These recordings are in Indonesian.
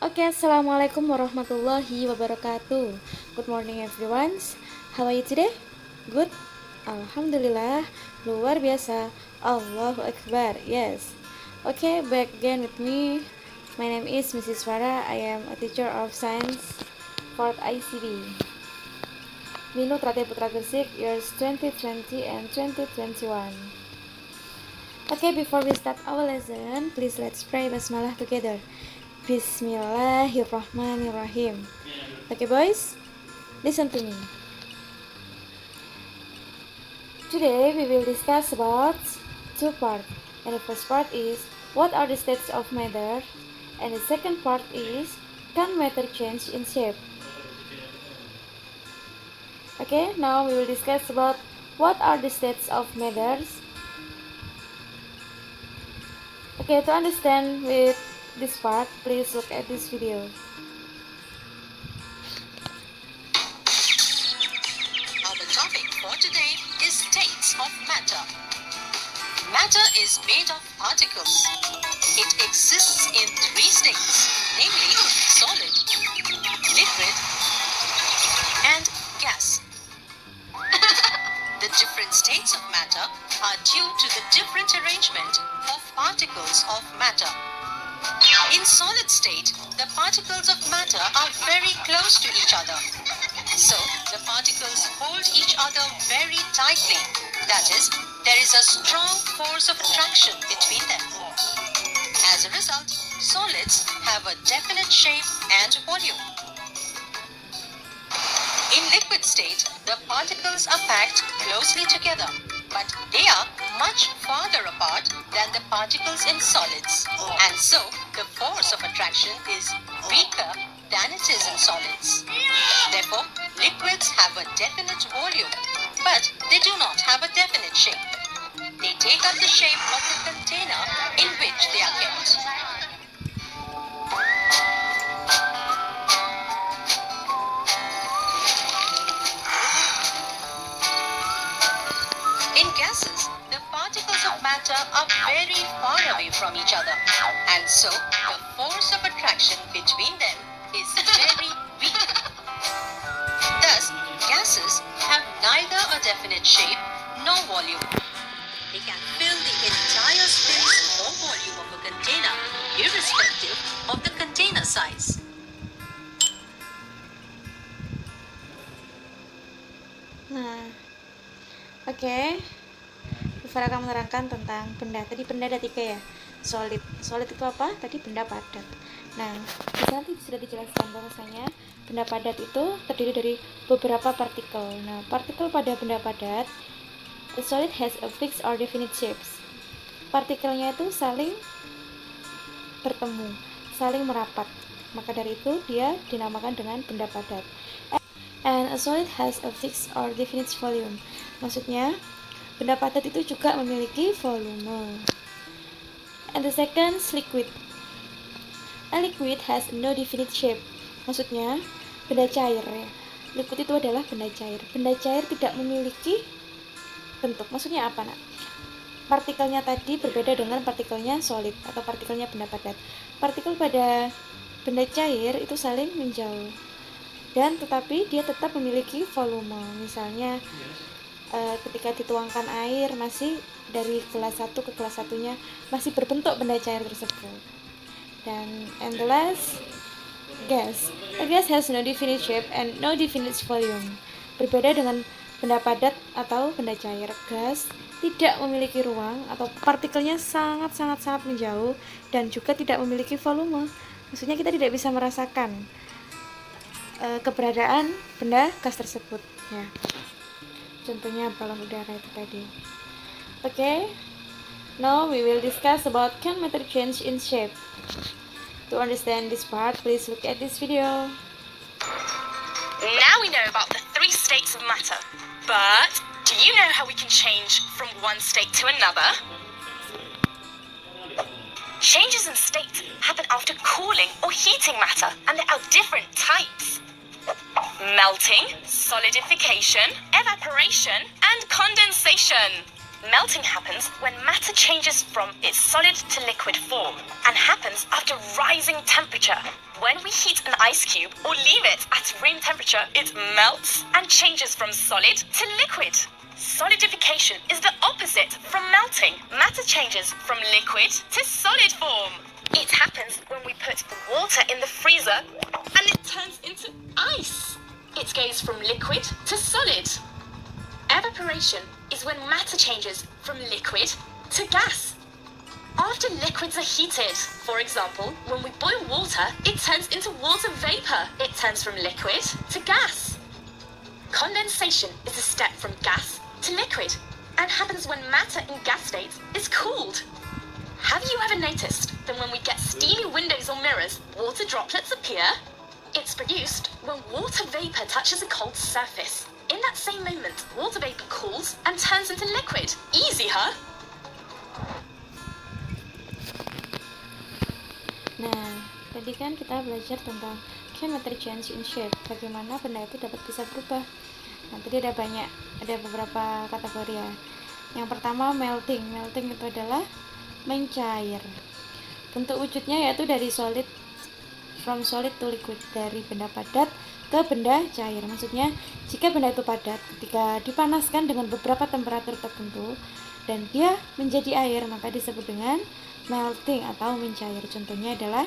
Okay, assalamualaikum warahmatullahi wabarakatuh. Good morning everyone. How are you today? Good? Alhamdulillah, luar biasa. Allahu Akbar. Yes. Okay, back again with me. My name is Mrs. Farah. I am a teacher of science for ICD. Minu Trate Putra Gresik, years 2020 and 2021. Okay, before we start our lesson, please let's pray basmalah together. Bismillahirrahmanirrahim. Okay, boys, listen to me. Today we will discuss about two parts. And the first part is what are the states of matter, and the second part is can matter change in shape. Okay, now we will discuss about what are the states of matters. Okay, to understand with this part, please look at this video. Our topic for today is states of matter. Matter is made of particles. It exists in three states, namely solid, liquid, and gas. The different states of matter are due to the different arrangement of particles of matter. In solid state, the particles of matter are very close to each other. So, the particles hold each other very tightly. That is, there is a strong force of attraction between them. As a result, solids have a definite shape and volume. In liquid state, the particles are packed closely together, but they are much farther apart than the particles in solids. And so, the force of attraction is weaker than it is in solids. Therefore, liquids have a definite volume, but they do not have a definite shape. They take up the shape of the container in which they are kept. In gases, the particles of matter are very far away from each other, and so the force of attraction between them is very weak. Thus, gases have neither a definite shape nor volume. They can fill the entire space or volume of a container, irrespective of the container size. Nah, oke. Farah akan menerangkan tentang benda. Tadi benda ada tiga ya. Solid. Solid itu apa? Tadi benda padat. Nah, di sana sudah dijelaskan bahwasanya benda padat itu terdiri dari beberapa partikel. Nah, partikel pada benda padat, the solid has a fixed or definite shapes. Partikelnya itu saling bertemu, saling merapat. Maka dari itu dia dinamakan dengan benda padat. And a solid has a fixed or definite volume. Maksudnya, benda padat itu juga memiliki volume. And the second is liquid. A liquid has no definite shape. Maksudnya, benda cair ya. Liquid itu adalah benda cair. Benda cair tidak memiliki bentuk. Maksudnya apa, Nak? Partikelnya tadi berbeda dengan partikelnya solid atau partikelnya benda padat. Partikel pada benda cair itu saling menjauh. Dan tetapi dia tetap memiliki volume. Misalnya ketika dituangkan air masih dari kelas 1 ke kelas satunya masih berbentuk benda cair tersebut. Dan and the last, gas. A gas has no definite shape and no definite volume. Berbeda dengan benda padat atau benda cair, gas tidak memiliki ruang atau partikelnya sangat menjauh dan juga tidak memiliki volume. Maksudnya kita tidak bisa merasakan keberadaan benda gas tersebut ya. Contohnya balon udara itu tadi. Okay, now we will discuss about can matter change in shape. To understand this part, please look at this video. Now we know about the three states of matter, but do you know how we can change from one state to another? Changes in state happen after cooling or heating matter, and there are different types. Melting, solidification, evaporation, and condensation. Melting happens when matter changes from its solid to liquid form and happens after rising temperature. When we heat an ice cube or leave it at room temperature, it melts and changes from solid to liquid. Solidification is the opposite from melting. Matter changes from liquid to solid form. It happens when we put water in the freezer and it turns into ice. It goes from liquid to solid. Evaporation is when matter changes from liquid to gas. After liquids are heated, for example, when we boil water, it turns into water vapor. It turns from liquid to gas. Condensation is a step from gas to liquid and happens when matter in gas state is cooled. Have you ever noticed that when we get steamy windows or mirrors, water droplets appear? It's produced when water vapor touches a cold surface. In that same moment, water vapor cools and turns into liquid. Easy, huh? Nah, tadi kan kita belajar tentang can matter change in shape, bagaimana benda itu dapat bisa berubah. Nah, tadi ada beberapa kategori ya. Yang pertama melting. Melting itu adalah mencair. Bentuk wujudnya yaitu dari solid, from solid to liquid, dari benda padat ke benda cair. Maksudnya, jika benda itu padat, ketika dipanaskan dengan beberapa temperatur tertentu dan dia menjadi air, maka disebut dengan melting atau mencair. Contohnya adalah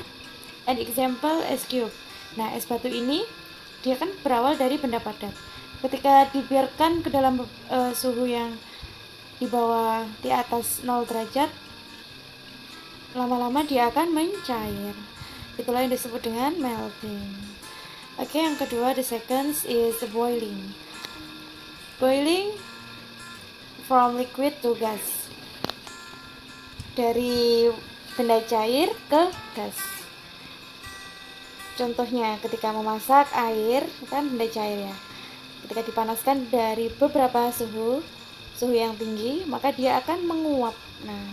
an example es cube. Nah, es batu ini dia kan berawal dari benda padat. Ketika dibiarkan ke dalam suhu yang di atas 0 derajat, lama-lama dia akan mencair. Itulah yang disebut dengan melting. Oke, yang kedua, the second is the boiling. Boiling from liquid to gas. Dari benda cair ke gas. Contohnya ketika memasak air, kan benda cair ya. Ketika dipanaskan dari beberapa suhu yang tinggi, maka dia akan menguap. Nah,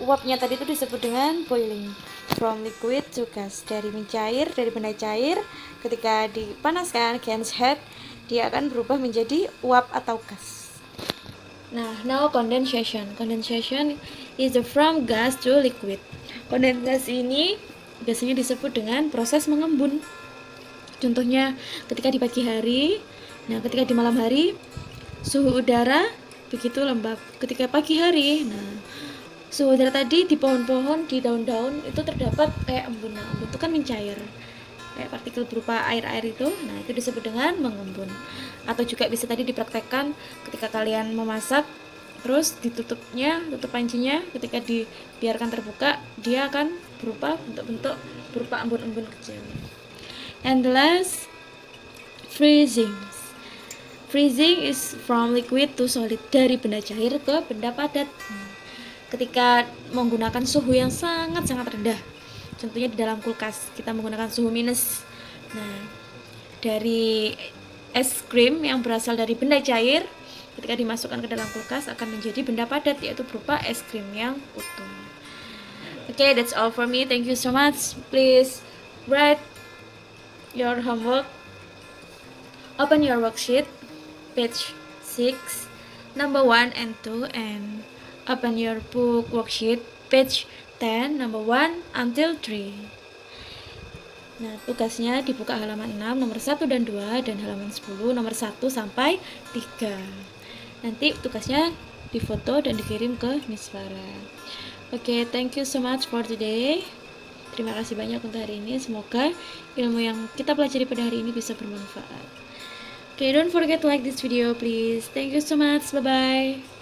uapnya tadi itu disebut dengan boiling. From liquid to gas, dari mencair, dari benda cair, ketika dipanaskan against heat, dia akan berubah menjadi uap atau gas. Nah, now condensation. Condensation is from gas to liquid. Kondensasi ini biasanya disebut dengan proses mengembun. Contohnya ketika di pagi hari, nah ketika di malam hari suhu udara begitu lembab. Ketika pagi hari, nah suhu udara tadi di pohon-pohon, di daun-daun itu terdapat kayak embun. Nah, embun itu kan mencair, kayak partikel berupa air-air itu. Nah, itu disebut dengan mengembun. Atau juga bisa tadi dipraktekkan ketika kalian memasak, terus tutup pancinya, ketika dibiarkan terbuka, dia akan berupa bentuk-bentuk berupa embun-embun kecil. And the last, freezing. Freezing is from liquid to solid, dari benda cair ke benda padat. Ketika menggunakan suhu yang sangat-sangat rendah, contohnya di dalam kulkas kita menggunakan suhu minus. Nah, dari es krim yang berasal dari benda cair, ketika dimasukkan ke dalam kulkas akan menjadi benda padat, yaitu berupa es krim yang utuh. Okay, that's all for me. Thank you so much. Please write your homework. Open your worksheet, page 6, number 1 and 2, and open your book worksheet, page 10, number 1 until 3. Nah, tugasnya dibuka halaman 6, nomor 1 dan 2, dan halaman 10, nomor 1 sampai 3. Nanti tugasnya difoto dan dikirim ke Miss Farah. Oke, thank you so much for today. Terima kasih banyak untuk hari ini. Semoga ilmu yang kita pelajari pada hari ini bisa bermanfaat. Okay, don't forget to like this video, please. Thank you so much. Bye-bye.